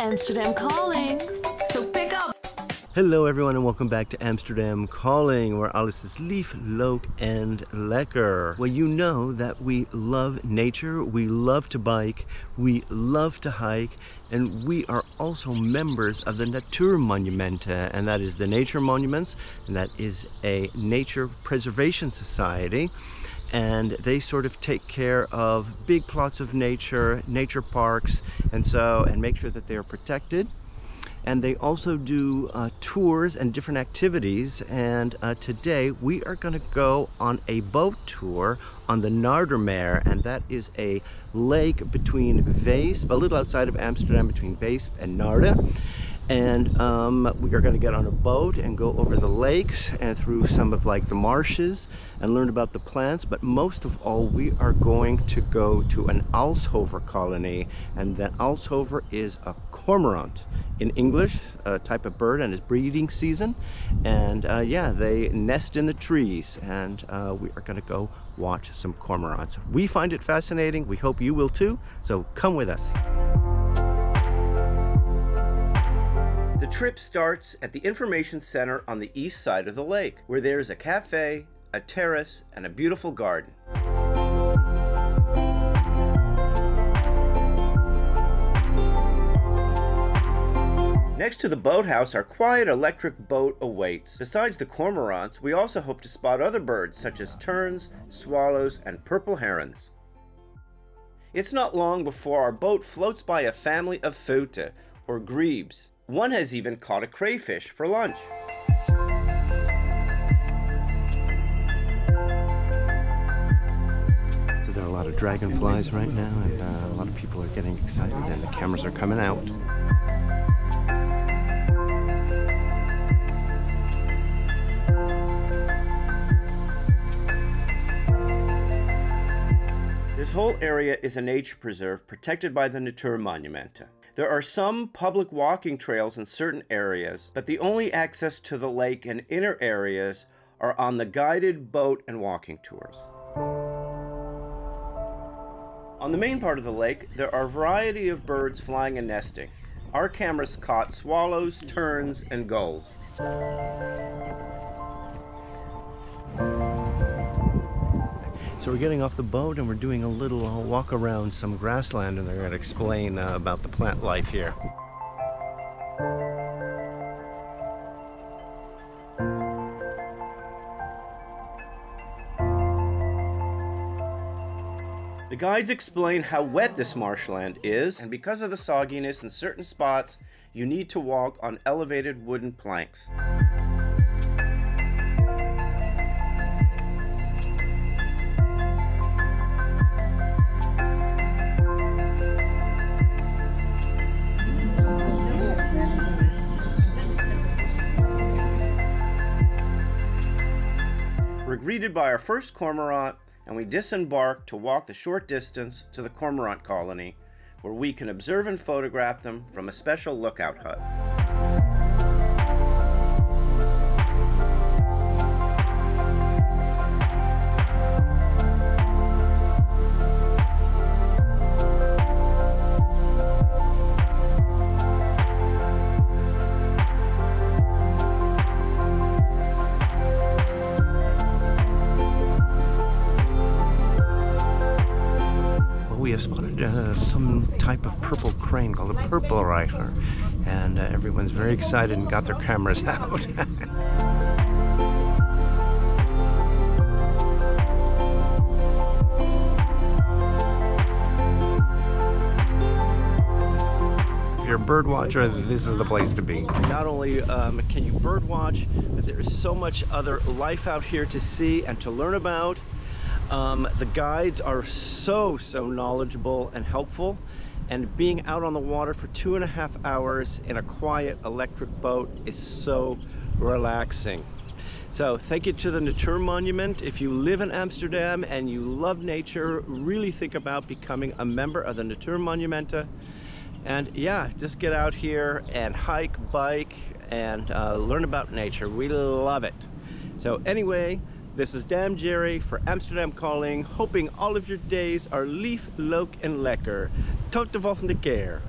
Amsterdam calling, so pick up. Hello everyone and welcome back to Amsterdam Calling, where alles is lief, leuk and lekker. Well, you know that we love nature, we love to bike, we love to hike, and we are also members of the Natuurmonumenten, and that is the nature monuments, and that is a nature preservation society. And they sort of take care of big plots of nature, nature parks, and make sure that they are protected. And they also do tours and different activities. And today we are going to go on a boat tour on the Naardermeer, and that is a lake between Weesp, a little outside of Amsterdam, between Weesp and Naarden. And we are going to get on a boat and go over the lakes and through some of like the marshes and learn about the plants. But most of all, we are going to go to an aalschover colony, and the aalschover is a cormorant in English, a type of bird, and it's breeding season. And yeah, they nest in the trees, and we are going to go watch some cormorants. We find it fascinating. We hope you will too. So come with us. The trip starts at the information center on the east side of the lake, where there's a cafe, a terrace, and a beautiful garden. Next to the boathouse, our quiet electric boat awaits. Besides the cormorants, we also hope to spot other birds such as terns, swallows, and purple herons. It's not long before our boat floats by a family of foute, or grebes. One has even caught a crayfish for lunch. So there are a lot of dragonflies right now, and a lot of people are getting excited, and the cameras are coming out. This whole area is a nature preserve protected by the Natuurmonumenten. There are some public walking trails in certain areas, but the only access to the lake and inner areas are on the guided boat and walking tours. On the main part of the lake, there are a variety of birds flying and nesting. Our cameras caught swallows, terns, and gulls. So we're getting off the boat and we're doing a little walk around some grassland, and they're going to explain about the plant life here. The guides explain how wet this marshland is, and because of the sogginess in certain spots, you need to walk on elevated wooden planks. We're greeted by our first cormorant, and we disembark to walk the short distance to the cormorant colony, where we can observe and photograph them from a special lookout hut. We have spotted some type of purple crane called a purple reiger, and everyone's very excited and got their cameras out. If you're a bird watcher, this is the place to be. Not only can you bird watch, but there is so much other life out here to see and to learn about. The guides are so knowledgeable and helpful, and being out on the water for 2.5 hours in a quiet electric boat is so relaxing. So thank you to the Natuurmonument. If you live in Amsterdam and you love nature, really think about becoming a member of the Natuurmonumenten. And yeah, just get out here and hike, bike, and learn about nature. We love it. So anyway, this is Dam Jerry for Amsterdam Calling, hoping all of your days are lief, leuk en lekker. Tot de volgende keer.